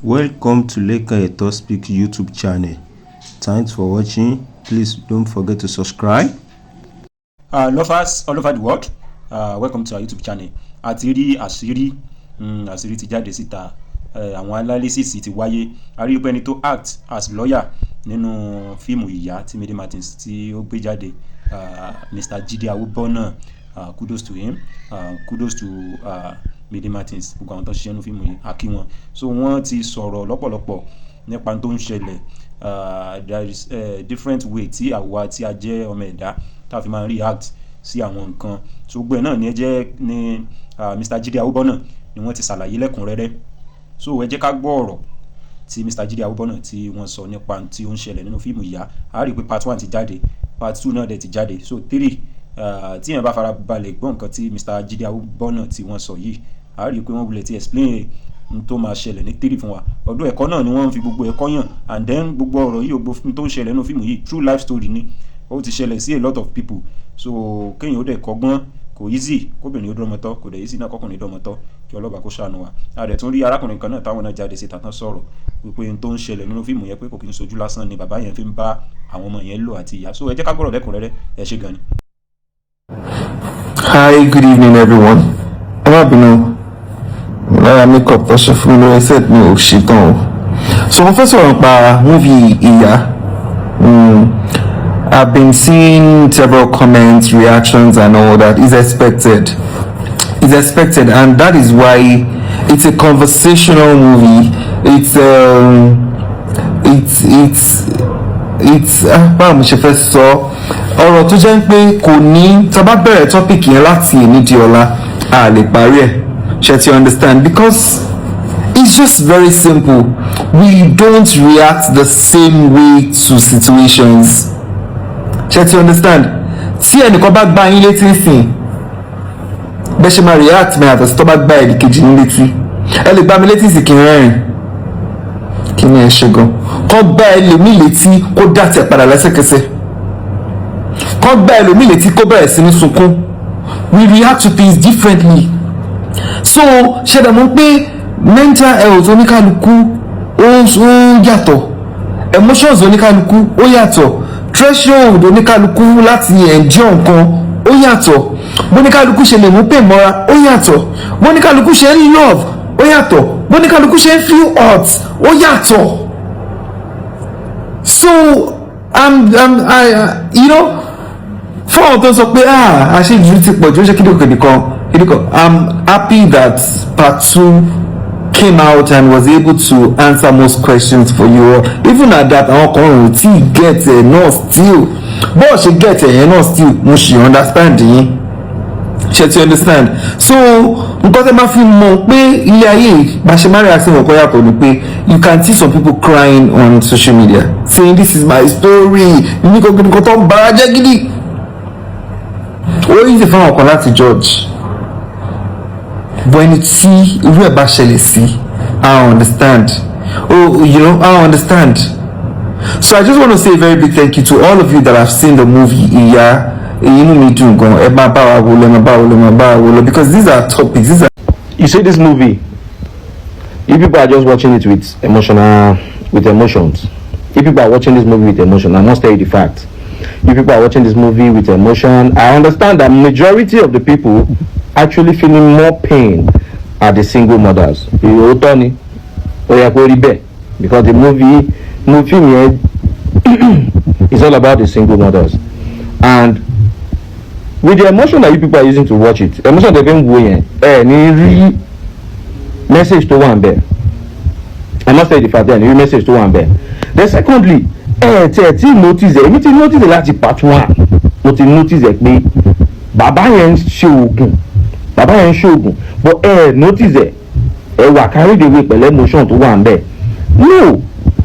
Welcome to Leka Eto Speak YouTube channel. Thanks for watching. Please don't forget to subscribe. Lovers all over the world, welcome to our YouTube channel. Àti rí àṣírí ti jáde síta, àwọn analysis ti wáyé. A rí pé ẹni tó act as lawyer nínú fíìmù ìyá tí Mide Martins tí ó gbé jáde, Mr. Jide Awobona, kudos to him, kudos to Mide Martins, gbogbo àwọn tó ṣiṣẹ́ nínú fíìmù yìí a kí wọn. So wọ́n ti sọ̀rọ̀ lọ́pọ̀lọpọ̀ nípa tó ń ṣẹlẹ̀. There is a different way tí àwa tí a jẹ́ ọmọ ẹ̀dá tá a fi máa react sí àwọn nǹkan. So gbogbo ẹ̀ náà ni Mr. Jide Awobona ni wọ́n ti ṣàlàyé lẹ́kùnrẹ́rẹ́. So ẹ jẹ́ ká gbọ́ ọ̀rọ̀ tí Mr. Jide Awobona tí wọ́n sọ nípa tí ó ń ṣẹlẹ̀ nínú fíìmù ìyá. A rí pé part 1 ti jáde, part 2 náà dẹ̀ ti jáde, so 3 tí èèyàn bá fara balẹ̀ gbọ́ nǹkan tí Mr. Jide Awobona tí wọ́n sọ yìí, a rí pé wọ́n wulẹ̀ ti explain n tó máa ṣẹlẹ̀ ní 3 fún wa. Ọdún ẹ̀kọ́ náà ni wọ́n fi gbogbo ẹ̀kọ́ yàn, and then gbogbo ọ̀rọ̀ yìí gbogbo tó ń ṣẹlẹ̀ nínú fíìmù yìí true life story ni, ó ti ṣẹlẹ̀ sí a lot of people. So kéèyàn ó dẹ̀ kọ́gbọ́n, kò easy kóbìnrin ó dọ́mọtọ́, kò dẹ̀ easy náà kọ́kùnrin dọ́mọtọ́, kí ọlọ́ba kó ṣàánú wa. A dẹ̀ tún rí arákùnrin kan náà táwọn náà jáde síta tán sọ̀rọ̀ wípé n tó ń ṣẹlẹ̀ nínú fíìmù yẹn pé kò kí n sojú lásán ni bàbá yẹn fi ń bá àwọn ọmọ yẹn lò àti ìyá. So ẹ jẹ́ ká gbọ́rọ̀ lẹ́kùnrẹ́rẹ́, ẹ ṣé gan ni. Hi, good evening everyone. Lára makeup tó ṣe fún mi lórí set mi ò ṣe tán o. So mo fẹ́ sọ̀rọ̀ nípa movie ìyá. I've been seeing several comments, reactions and all that. It's expected, and that is why it's a conversational movie. It's báwo mo ṣe fẹ́ sọ ọ̀rọ̀ tó jẹ́ pé kò ní tá bá bẹ̀rẹ̀ topic yẹn láti èní di ọ̀la a lè parí ẹ̀. You understand? Because it's just very simple. We don't react the same way to situations. You understand? Tí ẹnìkan bá gbá yín létí sìn, bẹ́ẹ̀ ṣe máa react mi àtọ̀ sí tó bá gbá ẹnì kejì ní létí. Ẹ lè gbá mi létí sí kí n rẹ́rìn, kí ni ẹ ṣe gan. Kọ́ gbá ẹlòmíì létí kó dá tẹ̀ padà lẹ́sẹ̀kẹsẹ̀. Kọ́ gbá ẹlòmíì létí kó bẹ̀rẹ̀ sí ní sunkún. We react to things differently. So ṣe dàmú pé mental health oníkálukú ó yàtọ̀, emotions oníkálukú ó yàtọ̀, threshold oníkálukú láti endure nǹkan ó yàtọ̀, bóníkálukú ṣe lè mú pain mọ́ra ó yàtọ̀, bóníkálukú ṣe ń love ó yàtọ̀, bóníkálukú ṣe ń feel hurt ó yàtọ̀. So fún àwọn tó ń sọ pé àṣejù ti pọ̀ jù ó ṣe kíndìnkìndì kan. I'm happy that part 2 came out and was able to answer most questions for you. Even at that, àwọn kan ò tí get enough still. Bó ṣe get enough still, mo ṣì understand yín. Ṣé ti understand? So nǹkan tẹ́ máa fi mọ̀ pé ilé ayé bá ṣe máa rí àti ìwọ̀n yàtọ̀ ni pé you can see some people crying on social media saying this is my story. Nǹkan tó ń bara jẹ́ gidi. Ó yí ti fún àwọn kan láti judge. But ẹni tí irú ẹ̀ bá ṣẹlẹ̀ sí, I understand. I understand. So I just want to say a very big thank you to all of you that have seen the movie Ìyá. Inú mi dùn gan. Ẹ máa bá wa wò lọ, because these are topics. You see this movie, you people are just watching it with emotions. You people are watching this movie with emotion. I must tell you the fact. You people are watching this movie with emotion. I understand that majority of the people actually feeling more pain are the single mothers. Because the movie is all about the single mothers. And with the emotion that you people are using to watch it, emotion they've been going, any message to one there. I must say the fact that any message to one there. Then secondly, notice láti part 1 mo ti notice pé bàbá yẹn ṣoògùn but notice wà carried away pẹ̀lú emotion tó wà ńbẹ̀. No,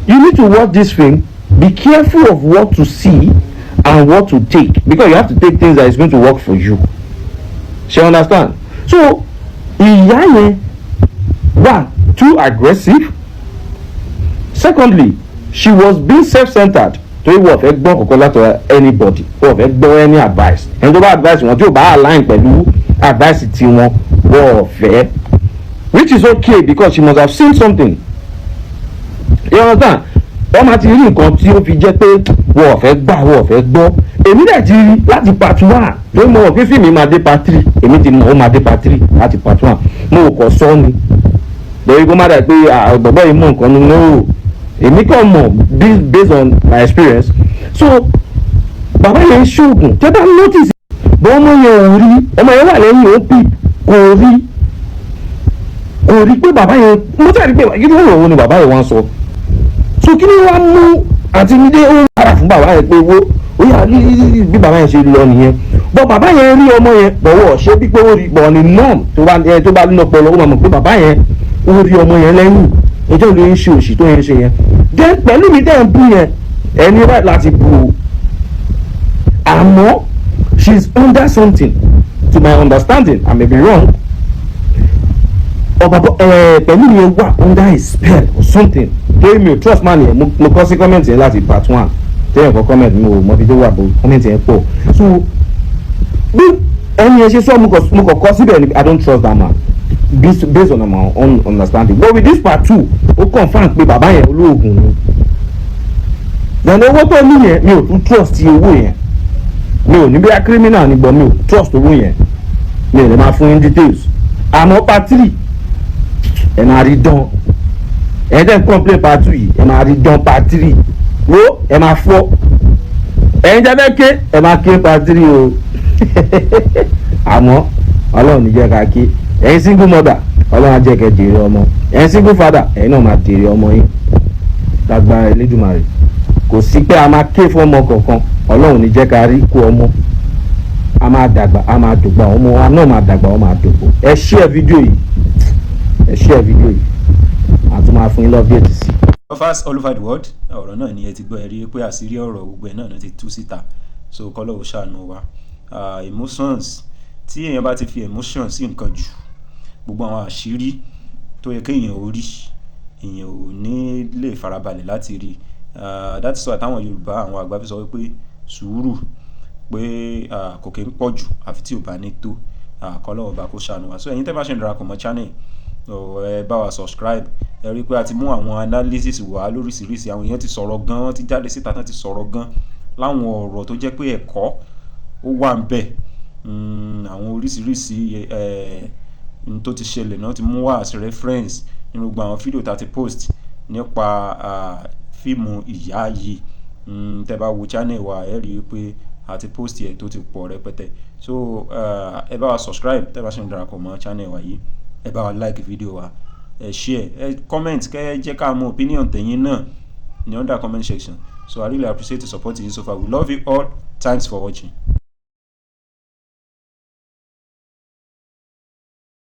you need to watch this film, be careful of what to see and what to take, because you have to take things that is going to work for you. She understand? So ìyá yẹn wà too aggressive. Secondly, she was being self-centered. Torí wọ́n fẹ́ gbọ́ kọ̀kọ́ látọ̀ anybody, wọ́n fẹ́ gbọ́ any advice. Ẹni tó bá advice wọn tí ò bá align pẹ̀lú advice tí wọ́n fẹ́, which is okay because she must have seen something you understand wọ́n máa ti rí nǹkan tí ó fi jẹ́ pé wọ́n ò fẹ́ gbà wọ́n ò fẹ́ gbọ́ èmi dẹ̀ ti rí láti part 1 tó mọ̀ pé fíìmù máa dé part 3 èmi ti mọ̀ ó máa dé part 3 láti part 1 mo ò kọ́ sọ ni lórí kó má dà pé àgbọ̀gbọ́ yìí mọ̀ nǹkan nínú èmi kàn mọ̀ based on my experience so bàbá yẹn ń ṣoògùn tẹ́ bá notice bọ́ ọmọ yẹn ò rí ọmọ yẹn wà lẹ́yìn ó pì kò rí pé bàbá yẹn mo tẹ́ rí pé kí ló rò ó ni bàbá yẹn wá ń sọ so kí ni wàá mú àti Mide ó ń para fún bàbá yẹn pé wo ó yà bí bàbá yẹn ṣe lọ nìyẹn bọ́ bàbá yẹn rí ọmọ yẹn bọ̀wọ̀ ṣé bí pé ó rí bọ̀ ni norm tó bá nínú ọpọlọ ó máa mọ̀ pé bàbá yẹn ó rí ọmọ yẹn lẹ́yìn ẹjọ́ ló ń ṣe òṣì tó yẹn ṣe yẹn then pẹ̀lú mi dẹ́ ń bú yẹn ẹni right láti bú o àmọ́ she is under something to my understanding I may be wrong ọba pẹ̀lú mi wà under a spell or something torí mi ò trust man yẹn mo kọ́ sí comment yẹn láti part 1 tẹ́yìn kọ́ comment mi ò mọ bí tó wà bó comment yẹn pọ̀ so bí ẹni yẹn ṣe sọ mo kọ́ síbẹ̀ ni I don't trust that man based on my own understanding but with this part 2 ó confirm pé bàbá yẹn olóògùn ni then owó tó ní yẹn mi ò tún trust owó yẹn mi ò ní bí a criminal ni but mi ò trust owó yẹn mi ò lè máa fún yín details àmọ́ part 3 ẹ máa rí dán ẹ dẹ́n complain part 2 yìí ẹ máa rí dán part 3 wo ẹ máa fọ́ ẹ̀yin jẹ́ bẹ́ẹ̀ ké ẹ máa ké part 3 o àmọ́ ọlọ́run ní jẹ́ ká ké ẹ̀yin single mother ọlọ́run á jẹ́ kẹ́ jèrè ọmọ ẹ̀yin single father ẹ̀yin náà máa jèrè ọmọ yín lágbára Elédùmarè kò sí pé a máa ké fún ọmọ kọ̀ọ̀kan ọlọ́run ní jẹ́ ká rí kó ọmọ a máa dàgbà a máa dògbà ọmọ wa náà máa dàgbà ọ máa dògbò ẹ share fídíò yìí àti máa fún yín lọ́bẹ̀ẹ́tì sí. Lovers all over the world ọ̀rọ̀ náà ni ẹ ti gbọ́ ẹ rí pé àṣírí ọ̀rọ̀ gbogbo ẹ̀ náà ti tú síta so kọ́lọ́ ò ṣàánú wa emotions tí èèyàn bá ti fi emotion sí nǹkan jù gbogbo àwọn àṣírí tó yẹ kéèyàn ò rí èèyàn ò ní lè farabalẹ̀ láti rí that is why táwọn Yorùbá àwọn àgbà fi sọ wípé sùúrù pé kò kí ń pọ̀ jù àfi tí ò bá ní tó kọ́lọ́ ọba kó ṣàánú wa so ẹ̀yin tẹ́ bá ṣe ń darapọ̀ mọ́ channel ẹ bá wa subscribe ẹ rí i pé a ti mú àwọn analysis wá lóríṣiríṣi àwọn èèyàn ti sọ̀rọ̀ gan wọ́n ti jáde síta tán ti sọ̀rọ̀ gan láwọn ọ̀rọ̀ tó jẹ́ pé ẹ̀kọ́ ó wà ń bẹ̀ àwọn oríṣiríṣi tó ti ṣẹlẹ̀ náà ti mú wá as reference nínú gbogbo àwọn fídíò tá a ti post nípa fíìmù ìyá yìí tẹ́ bá wo channel wa ẹ rí i pé a ti post ẹ̀ tó ti pọ̀ rẹpẹtẹ so ẹ bá wa subscribe tẹ́ bá ṣe ń darapọ̀ mọ́ channel wa yìí ẹ bá wa like video wa ẹ share ẹ comment kẹ́ jẹ́ ká mọ̀ opinion tẹ̀yin náà ní under comment section so I really appreciate the support you so far we love you all thanks for watching.